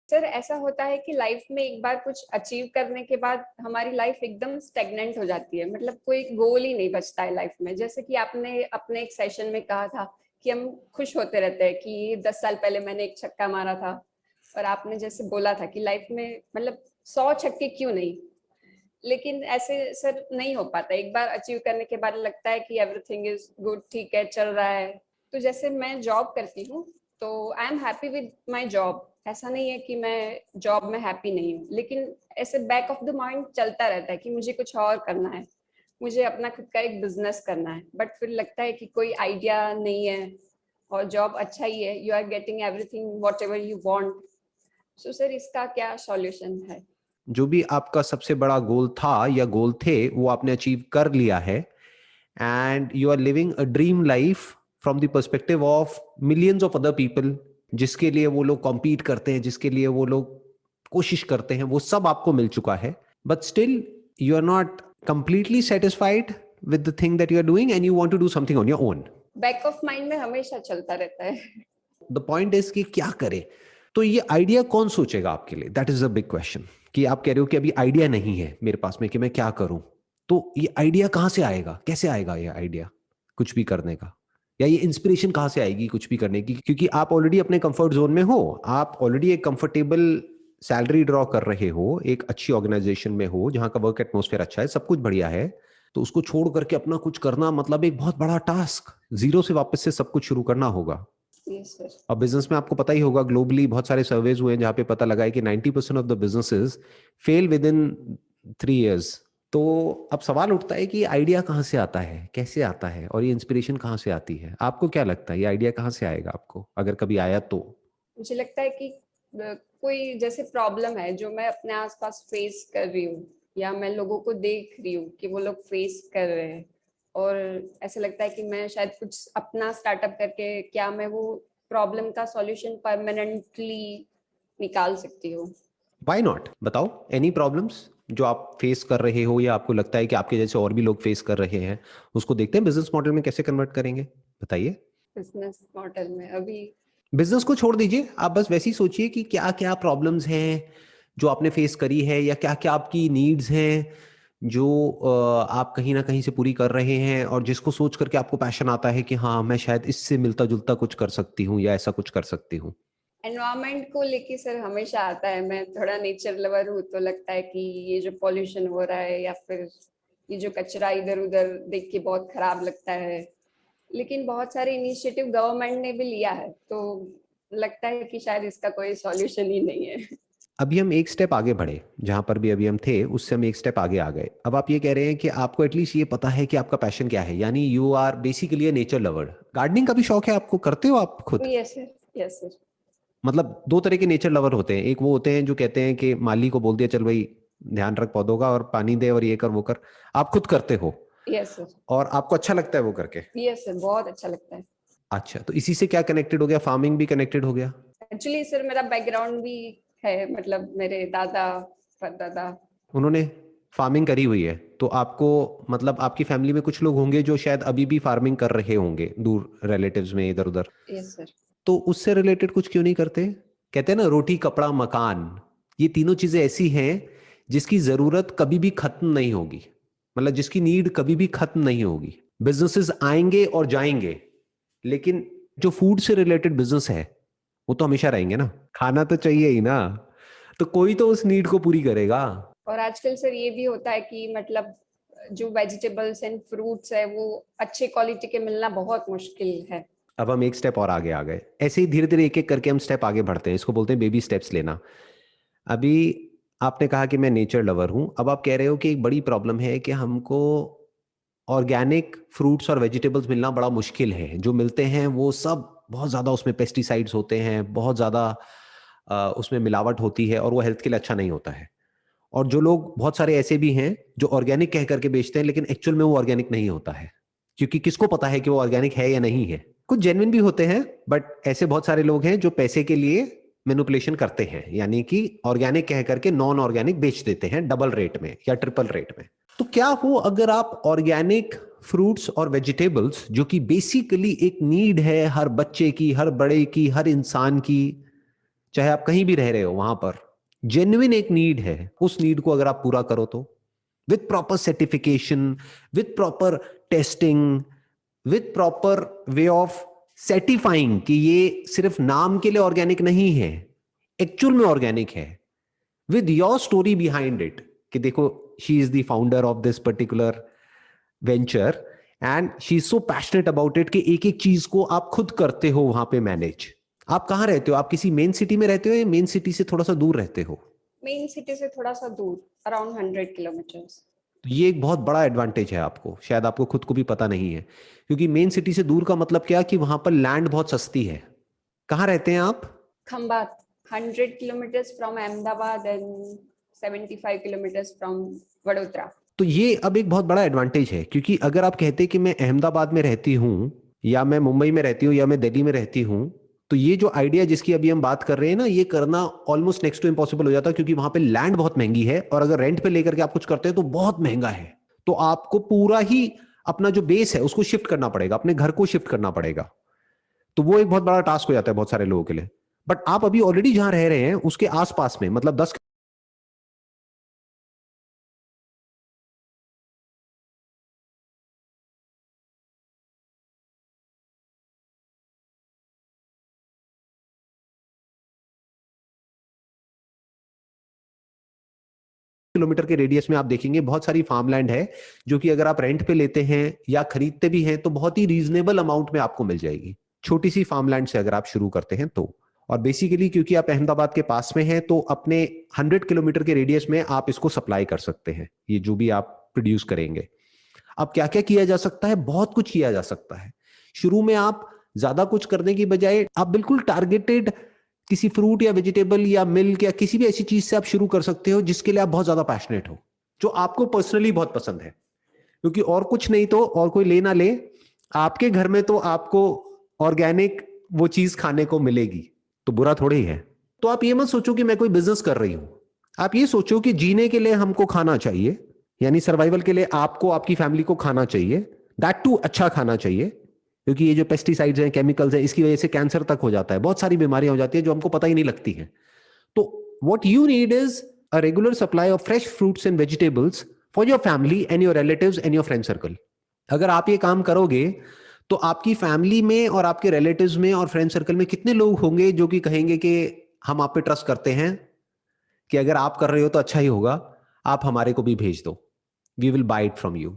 Sir ऐसा होता है कि लाइफ में एक बार कुछ अचीव करने के बाद हमारी लाइफ एकदम स्टेगनेंट हो जाती है, मतलब कोई गोल ही नहीं बचता है लाइफ में। जैसे कि आपने अपने एक सेशन में कहा था कि हम खुश होते रहते हैं कि 10 साल पहले मैंने एक छक्का मारा था, और आपने जैसे बोला था कि लाइफ में मतलब 100 छक्के क्यों नहीं। लेकिन ऐसे सर नहीं हो पाता, एक बार अचीव करने के बाद लगता है कि एवरीथिंग इज गुड, ठीक है चल रहा है। तो जैसे मैं जॉब करती हूँ तो I am happy with my job, ऐसा नहीं है कि मैं जॉब में हैप्पी नहीं हूँ, लेकिन ऐसे बैक ऑफ द माइंड चलता रहता है कि मुझे कुछ और करना है, मुझे अपना खुद का एक बिजनेस करना है। बट फिर लगता है कि कोई आइडिया नहीं है, और जॉब अच्छा ही है, you are getting everything whatever you want. So sir इसका क्या सॉल्यूशन है? जो भी आपका सबसे बड़ा गोल था या गोल थे वो आपने अचीव कर लिया है, and you are living a dream life from the perspective of millions of other people, जिसके लिए वो लोग कॉम्पीट करते हैं, जिसके लिए वो लोग कोशिश करते हैं, वो सब आपको मिल चुका है। But still you are not completely satisfied with the thing that you are doing and you want to do something on your own. Back of mind में हमेशा चलता रहता है। द पॉइंट इज कि क्या करें। तो ये आइडिया कौन सोचेगा आपके लिए, that is a big question. कि आप कह रहे हो कि अभी आइडिया नहीं है मेरे पास में कि मैं क्या करूं, तो ये आइडिया कहां से आएगा, कैसे आएगा ये आइडिया कुछ भी करने का, या ये इंस्पिरेशन कहां से आएगी कुछ भी करने की? क्योंकि आप ऑलरेडी अपने कंफर्ट जोन में हो, आप ऑलरेडी एक कंफर्टेबल सैलरी ड्रॉ कर रहे हो, एक अच्छी ऑर्गेनाइजेशन में हो जहां का वर्क एटमोस्फेयर अच्छा है, सब कुछ बढ़िया है। तो उसको छोड़ करके अपना कुछ करना मतलब एक बहुत बड़ा टास्क, जीरो से वापस से सब कुछ शुरू करना होगा। Yes sir. और बिजनेस में आपको पता ही होगा, ग्लोबली बहुत सारे सर्वेज हुए हैं जहां पे पता लगा है कि 90% of the businesses fail with in 3 years। तो अब सवाल उठता है कि आइडिया कहाँ से आता है, कैसे आता है, और ये इंस्पिरेशन कहाँ से आती है? आपको क्या लगता है ये आइडिया कहाँ से आएगा आपको, अगर कभी आया तो? मुझे लगता है कि कोई जैसे प्रॉब्लम है जो मैं अपने आसपास फेस कर रही हूँ, या मैं लोगों को देख रही हूँ कि वो लोग फेस कर रहे हैं, और ऐसा लगता है कि मैं शायद कुछ अपना स्टार्टअप करके क्या मैं वो प्रॉब्लम का सॉल्यूशन परमानेंटली निकाल सकती हूँ। व्हाई नॉट, बताओ एनी प्रॉब्लम्स जो आप फेस कर रहे हो या आपको लगता है कि आपके जैसे और भी लोग फेस कर रहे हैं, उसको देखते हैं बिजनेस मॉडल में कैसे कन्वर्ट करेंगे, बताइए। बिजनेस मॉडल में अभी बिजनेस को छोड़ दीजिए, आप बस वैसे ही सोचिए कि क्या क्या प्रॉब्लम्स हैं जो आपने फेस करी है, या क्या क्या आपकी नीड्स हैं जो आप कहीं ना कहीं से पूरी कर रहे हैं, और जिसको सोच करके आपको पैशन आता है कि हाँ मैं शायद इससे मिलता जुलता कुछ कर सकती हूँ या ऐसा कुछ कर सकती हूँ। एनवायरमेंट को लेके सर हमेशा आता है, मैं थोड़ा नेचर लवर हूँ, तो लगता है कि ये जो पॉल्यूशन हो रहा है या फिर ये जो कचरा इधर उधर देख के बहुत खराब लगता है। लेकिन बहुत सारे इनिशिएटिव गवर्नमेंट ने भी लिया है, तो लगता है कि शायद इसका कोई सॉल्यूशन ही नहीं है। अभी हम एक स्टेप आगे बढ़े, जहां पर भी अभी हम थे उससे हम एक स्टेप आगे आ गए। अब आप ये कह रहे हैं कि आपको एटलीस्ट ये पता है कि आपका पैशन क्या है, यानी you are basically a nature lover. Gardening का भी शौक है आपको, करते हो आप खुद? Yes sir, yes sir. मतलब दो तरह के नेचर लवर होते हैं, एक वो होते हैं जो कहते हैं कि माली को बोल दिया चल भाई ध्यान रख पौधों का और पानी दे और ये कर वो कर, आप खुद करते हो यस सर। और आपको अच्छा लगता है वो करके? यस सर, बहुत अच्छा लगता है। अच्छा, तो इसी से क्या कनेक्टेड हो गया, फार्मिंग भी कनेक्टेड हो गया? एक्चुअली सर मेरा बैकग्राउंड भी है, मतलब मेरे दादा परदादा। उन्होंने फार्मिंग करी हुई है, तो आपको मतलब आपकी फैमिली में कुछ लोग होंगे जो शायद अभी भी फार्मिंग कर रहे होंगे दूर रिलेटिव्स में इधर उधर, यस सर। तो उससे रिलेटेड कुछ क्यों नहीं करते? कहते हैं ना रोटी कपड़ा मकान, ये तीनों चीजें ऐसी हैं जिसकी जरूरत कभी भी खत्म नहीं होगी, मतलब जिसकी नीड कभी भी खत्म नहीं होगी। बिजनेसेस आएंगे और जाएंगे, लेकिन जो फूड से रिलेटेड बिजनेस है वो तो हमेशा रहेंगे ना, खाना तो चाहिए ही ना, तो कोई तो उस नीड को पूरी करेगा। और आजकल सर ये भी होता है कि मतलब जो वेजिटेबल्स एंड फ्रूट्स है वो अच्छे क्वालिटी के मिलना बहुत मुश्किल है। अब हम एक स्टेप और आगे आ गए, ऐसे ही धीरे धीरे एक एक करके हम स्टेप आगे बढ़ते हैं, इसको बोलते हैं बेबी स्टेप्स लेना। अभी आपने कहा कि मैं नेचर लवर हूं, अब आप कह रहे हो कि एक बड़ी प्रॉब्लम है कि हमको ऑर्गेनिक फ्रूट्स और वेजिटेबल्स मिलना बड़ा मुश्किल है, जो मिलते हैं वो सब बहुत ज़्यादा उसमें पेस्टिसाइड्स होते हैं, बहुत ज़्यादा उसमें मिलावट होती है और वो हेल्थ के लिए अच्छा नहीं होता है। और जो लोग बहुत सारे ऐसे भी हैं जो ऑर्गेनिक कह करके बेचते हैं लेकिन एक्चुअल में वो ऑर्गेनिक नहीं होता है, क्योंकि किसको पता है कि वो ऑर्गेनिक है या नहीं है। कुछ जेन्युइन भी होते हैं, बट ऐसे बहुत सारे लोग हैं जो पैसे के लिए मैनिपुलेशन करते हैं, यानी कि ऑर्गेनिक कह करके नॉन ऑर्गेनिक बेच देते हैं डबल रेट में या ट्रिपल रेट में। तो क्या हो अगर आप ऑर्गेनिक फ्रूट्स और वेजिटेबल्स, जो कि बेसिकली एक नीड है हर बच्चे की, हर बड़े की, हर इंसान की, चाहे आप कहीं भी रह रहे हो, वहां पर जेन्युइन एक नीड है, उस नीड को अगर आप पूरा करो तो with proper certification, with proper testing, with proper way of certifying कि ये सिर्फ नाम के लिए ऑर्गेनिक नहीं है, एक्चुअल में ऑर्गेनिक है, with your story behind it कि देखो she is the founder of this particular venture and she is so passionate about it कि एक एक चीज को आप खुद करते हो वहां पे मैनेज। आप कहाँ रहते हो? आप किसी मेन सिटी में रहते हो या मेन सिटी से थोड़ा सा दूर रहते हो? मेन सिटी से थोड़ा सा दूर, अराउंड 100 किलोमीटर्स। तो ये एक बहुत बड़ा एडवांटेज है आपको, शायद आपको खुद को भी पता नहीं है, क्योंकि मेन सिटी से दूर का मतलब क्या कि वहां पर लैंड बहुत सस्ती है। कहाँ रहते हैं आप? Khambhat, 100 kilometres from Ahmedabad and 75 kilometres from Vadodara. तो ये अब एक बहुत बड़ा एडवांटेज है, क्योंकि अगर आप कहते कि मैं अहमदाबाद में रहती हूँ या मैं मुंबई में रहती हूँ या मैं दिल्ली में रहती हूँ, तो ये जो आइडिया जिसकी अभी हम बात कर रहे हैं ना, ये करना ऑलमोस्ट नेक्स्ट टू इम्पॉसिबल हो जाता है, क्योंकि वहां पे लैंड बहुत महंगी है और अगर रेंट पे लेकर के आप कुछ करते हैं तो बहुत महंगा है। तो आपको पूरा ही अपना जो बेस है उसको शिफ्ट करना पड़ेगा, अपने घर को शिफ्ट करना पड़ेगा। तो वो एक बहुत बड़ा टास्क हो जाता है बहुत सारे लोगों के लिए। बट आप अभी ऑलरेडी जहां रह रहे हैं उसके आसपास में, मतलब 10 किलोमीटर के रेडियस में आप देखेंगे बहुत सारी फार्मलैंड है, जो कि अगर आप रेंट पे लेते हैं या खरीदते भी हैं तो बहुत ही रीजनेबल अमाउंट में आपको मिल जाएगी, छोटी सी फार्मलैंड से अगर आप शुरू करते हैं तो। और बेसिकली क्योंकि आप अहमदाबाद के पास में हैं तो अपने 100 किलोमीटर के रेडियस में आप इसको सप्लाई कर सकते हैं, ये जो भी आप प्रोड्यूस करेंगे। अब क्या क्या किया जा सकता है? बहुत कुछ किया जा सकता है। शुरू में आप ज्यादा कुछ करने की बजाय आप बिल्कुल टारगेटेड किसी फ्रूट या वेजिटेबल या मिल्क या किसी भी ऐसी चीज से आप शुरू कर सकते हो जिसके लिए आप बहुत ज्यादा पैशनेट हो, जो आपको पर्सनली बहुत पसंद है। क्योंकि और कुछ नहीं तो और कोई ले ना ले, आपके घर में तो आपको ऑर्गेनिक वो चीज खाने को मिलेगी, तो बुरा थोड़ी ही है। तो आप ये मत सोचो कि मैं कोई बिजनेस कर रही हूं, आप ये सोचो कि जीने के लिए हमको खाना चाहिए, यानी सर्वाइवल के लिए आपको आपकी फैमिली को खाना चाहिए, दैट टू अच्छा खाना चाहिए, क्योंकि ये जो पेस्टिसाइड्स हैं, केमिकल्स हैं, इसकी वजह से कैंसर तक हो जाता है, बहुत सारी बीमारियां हो जाती है जो हमको पता ही नहीं लगती हैं। तो what you need is a regular supply of fresh fruits and vegetables for your family and your relatives and your friend circle. अगर आप ये काम करोगे तो आपकी फैमिली में और आपके रिलेटिव्स में और फ्रेंड सर्कल में कितने लोग होंगे जो कि कहेंगे कि हम आप पे ट्रस्ट करते हैं, कि अगर आप कर रहे हो तो अच्छा ही होगा, आप हमारे को भी भेज दो, we will buy it from you.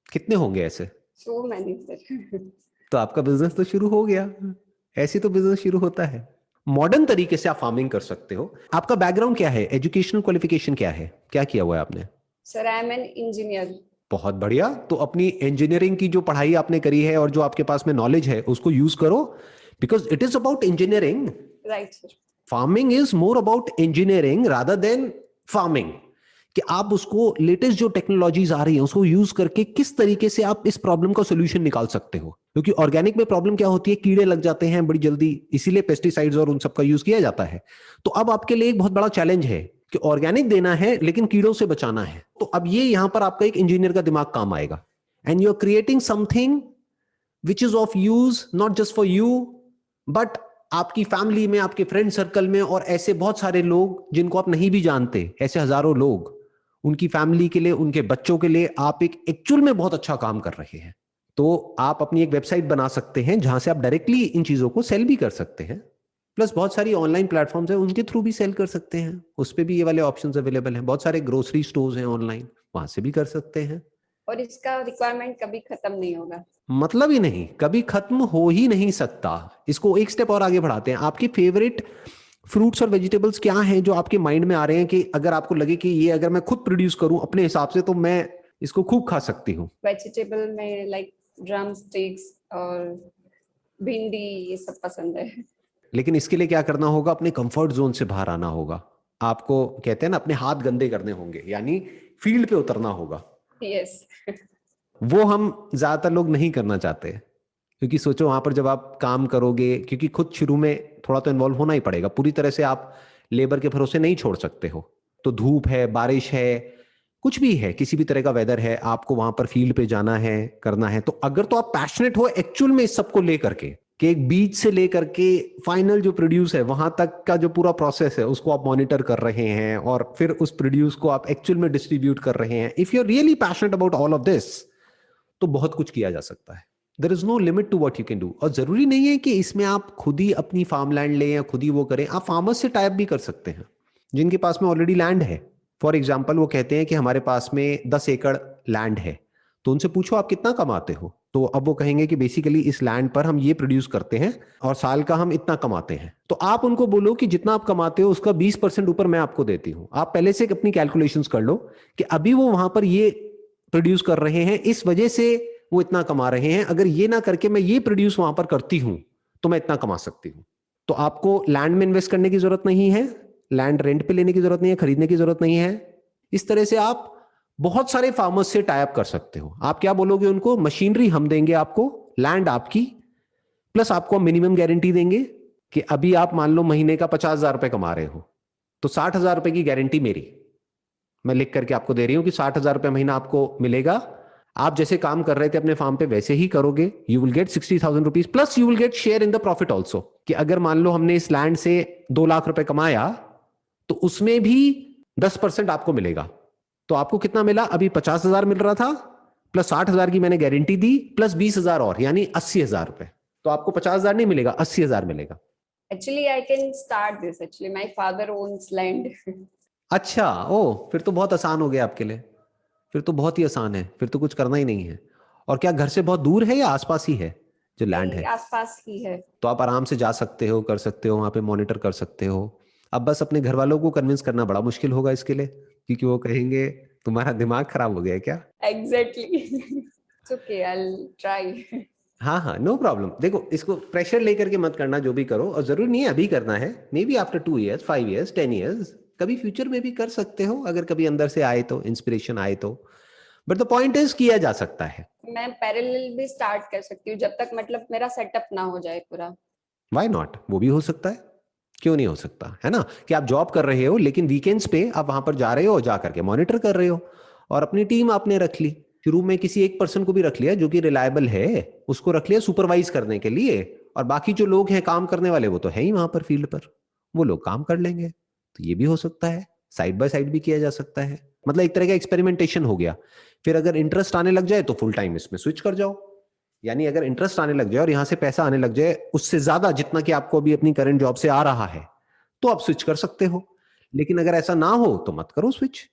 कितने होंगे ऐसे? So many sir. तो आपका बिजनेस तो शुरू हो गया। ऐसे तो बिजनेस शुरू होता है। मॉडर्न तरीके से आप फार्मिंग कर सकते हो। आपका बैकग्राउंड क्या है? एजुकेशनल क्वालिफिकेशन क्या है? क्या किया हुआ है आपने? Sir I am an engineer. बहुत बढ़िया। तो अपनी इंजीनियरिंग की जो पढ़ाई आपने करी है और जो आपके पास में नॉलेज है उसको यूज करो, because it is about engineering. Right sir. Farming is more about engineering rather than farming, कि आप उसको लेटेस्ट जो टेक्नोलॉजीज आ रही है उसको यूज करके किस तरीके से आप इस प्रॉब्लम का सोल्यूशन निकाल सकते हो। क्योंकि ऑर्गेनिक में प्रॉब्लम क्या होती है, कीड़े लग जाते हैं बड़ी जल्दी, इसीलिए पेस्टिसाइड्स और उन सब का यूज किया जाता है। तो अब आपके लिए एक बहुत बड़ा चैलेंज है कि ऑर्गेनिक देना है लेकिन कीड़ों से बचाना है। तो अब ये यहां पर आपका एक इंजीनियर का दिमाग काम आएगा, and you are creating something which is of use not just for you but आपकी फैमिली में, आपके फ्रेंड सर्कल में, और ऐसे बहुत सारे लोग जिनको आप नहीं भी जानते, ऐसे हजारों लोग, उनकी फैमिली के लिए, उनके बच्चों के लिए आप एक एक्चुअल में बहुत अच्छा काम कर रहे हैं। तो आप अपनी एक वेबसाइट बना सकते हैं जहां से आप डायरेक्टली इन चीजों को सेल भी कर सकते हैं, प्लस बहुत सारी ऑनलाइन प्लेटफॉर्म्स हैं उनके थ्रू भी सेल कर सकते हैं, उस पर भी ये वाले ऑप्शंस अवेलेबल हैं। बहुत सारे ग्रोसरी स्टोर्स हैं ऑनलाइन, वहां से भी कर सकते हैं। और इसका रिक्वायरमेंट कभी खत्म नहीं होगा। मतलब ही नहीं, कभी खत्म हो ही नहीं सकता। इसको एक स्टेप और आगे बढ़ाते हैं। आपकी फेवरेट फ्रूट्स और वेजिटेबल्स क्या हैं जो आपके माइंड में आ रहे हैं कि अगर आपको लगे कि ये अगर मैं खुद प्रोड्यूस करूं अपने हिसाब से तो मैं इसको खूब खा सकती हूँ? वेजिटेबल में लाइक ड्रम स्टिक्स और भिंडी, ये सब पसंद है। लेकिन इसके लिए क्या करना होगा? अपने कंफर्ट जोन से बाहर आना होगा। आपको कहते हैं ना, अपने हाथ गंदे करने होंगे, यानी फील्ड पे उतरना होगा। यस। वो हम ज्यादातर लोग नहीं करना चाहते, क्योंकि सोचो वहां पर जब आप काम करोगे, क्योंकि खुद शुरू में थोड़ा तो इन्वॉल्व होना ही पड़ेगा, पूरी तरह से आप लेबर के भरोसे नहीं छोड़ सकते हो। तो धूप है, बारिश है, कुछ भी है, किसी भी तरह का वेदर है, आपको वहां पर फील्ड पे जाना है, करना है। तो अगर तो आप पैशनेट हो एक्चुअल में इस सबको लेकर के कि एक बीज से लेकर के फाइनल जो प्रोड्यूस है वहां तक का जो पूरा प्रोसेस है उसको आप मॉनिटर कर रहे हैं और फिर उस प्रोड्यूस को आप एक्चुअल में डिस्ट्रीब्यूट कर रहे हैं, if you are really passionate about all of this, तो बहुत कुछ किया जा सकता है। There is no limit to what you can do. और जरूरी नहीं है कि इसमें आप खुद ही अपनी फार्म लैंड लें या खुद ही वो करें, आप फार्मर्स से टाइप भी कर सकते हैं जिनके पास में ऑलरेडी लैंड है। फॉर एग्जाम्पल वो कहते हैं कि हमारे पास में 10 एकड़ लैंड है, तो उनसे पूछो आप कितना कमाते हो, तो अब वो कहेंगे कि बेसिकली इस लैंड पर हम ये प्रोड्यूस करते हैं और साल का हम इतना कमाते हैं। तो आप उनको बोलो कि जितना आप कमाते हो उसका 20% ऊपर मैं आपको देती हूं। आप पहले से अपनी कैलकुलेशंस कर लो कि अभी वो वहां पर ये प्रोड्यूस कर रहे हैं, इस वजह से वो इतना कमा रहे हैं, अगर ये ना करके मैं ये प्रोड्यूस वहां पर करती हूं तो मैं इतना कमा सकती हूं। तो आपको लैंड में इन्वेस्ट करने की जरूरत नहीं है, लैंड रेंट पे लेने की जरूरत नहीं है, खरीदने की जरूरत नहीं है। इस तरह से आप बहुत सारे फार्मर्स से टाई अप कर सकते हो। आप क्या बोलोगे उनको, मशीनरी हम देंगे आपको, लैंड आपकी, प्लस आपको मिनिमम गारंटी देंगे कि अभी आप मान लो महीने का 50,000 रुपए कमा रहे हो तो 60,000 रुपए की गारंटी मेरी, मैं लिख करके आपको दे रही हूं कि 60,000 रुपए महीना आपको मिलेगा। आप जैसे काम कर रहे थे अपने फार्म पे वैसे ही करोगे, you will get 60,000 rupees plus you will get share in the profit also. कि अगर मान लो हमने इस लैंड से 2 लाख रुपए कमाया तो उसमें भी 10% आपको मिलेगा। तो आपको कितना मिला, अभी 50,000 मिल रहा था प्लस 60,000 की मैंने गारंटी दी प्लस 20,000 और, यानी 80,000 रुपए। तो आपको 50,000 नहीं मिलेगा, 80,000 मिलेगा। Actually, I can start this. Actually, my father owns land. अच्छा, ओ फिर तो बहुत आसान हो गया आपके लिए, फिर तो बहुत ही आसान है, फिर तो कुछ करना ही नहीं है। और क्या घर से बहुत दूर है या आसपास ही है जो लैंड है? आसपास ही है। तो आप आराम से जा सकते हो, कर सकते हो, वहां पे मॉनिटर कर सकते हो। अब बस अपने घर वालों को कन्विंस करना बड़ा मुश्किल होगा इसके लिए, क्योंकि वो कहेंगे तुम्हारा दिमाग खराब हो गया है क्या? Exactly. It's okay, I'll try. हाँ हाँ, नो प्रॉब्लम। देखो, इसको प्रेशर लेकर के मत करना, जो भी करो, और जरूरी नहीं है अभी करना है, may be after 2 years, 5 years, 10 years, कभी फ्यूचर में भी कर सकते हो अगर कभी अंदर से आए तो, इंस्पिरेशन आए तो। बट द पॉइंट इज किया जा सकता है। मैं पैरेलल भी स्टार्ट कर सकती हूँ जब तक मतलब मेरा सेटअप ना हो जाए पूरा। व्हाई नॉट, वो भी हो सकता है, क्यों नहीं हो सकता है ना। कि आप जॉब कर रहे हो लेकिन वीकेंड्स पे आप वहां पर जा रहे हो और जा करके मॉनिटर कर रहे हो, और अपनी टीम आपने रख ली, शुरू में किसी एक पर्सन को भी रख लिया जो कि रिलायबल है, उसको रख लिया सुपरवाइज करने के लिए, और बाकी जो लोग हैं काम करने वाले वो तो है ही वहां पर फील्ड पर, वो लोग काम कर लेंगे। तो ये भी हो सकता है, साइड बाय साइड भी किया जा सकता है। मतलब एक तरह का एक्सपेरिमेंटेशन हो गया। फिर अगर इंटरेस्ट आने लग जाए तो फुल टाइम इसमें स्विच कर जाओ। यानी अगर इंटरेस्ट आने लग जाए और यहां से पैसा आने लग जाए उससे ज्यादा जितना कि आपको अभी अपनी करंट जॉब से आ रहा है, तो आप स्विच कर सकते हो। लेकिन अगर ऐसा ना हो तो मत करो स्विच।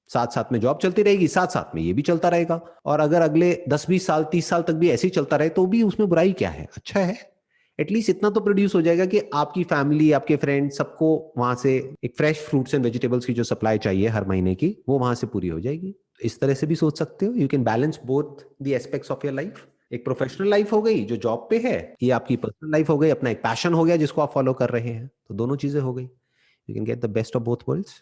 साथ साथ में जॉब चलती रहेगी, साथ साथ में ये भी चलता रहेगा, और अगर अगले 10-20 साल 30 साल तक भी ऐसे ही चलता रहे तो भी उसमें बुराई क्या है, अच्छा है। एटलीस्ट इतना तो प्रोड्यूस हो जाएगा कि आपकी फैमिली, आपके फ्रेंड, सबको वहां से एक फ्रेश फ्रूट्स एंड वेजिटेबल्स की जो सप्लाई चाहिए हर महीने की, वो वहां से पूरी हो जाएगी। इस तरह से भी सोच सकते हो। You can balance both the aspects of your life. एक प्रोफेशनल लाइफ हो गई जो जॉब पे है, ये आपकी पर्सनल लाइफ हो गई, अपना एक पैशन हो गया जिसको आप फॉलो कर रहे हैं, तो दोनों चीजें हो गई। You can get the best of both worlds.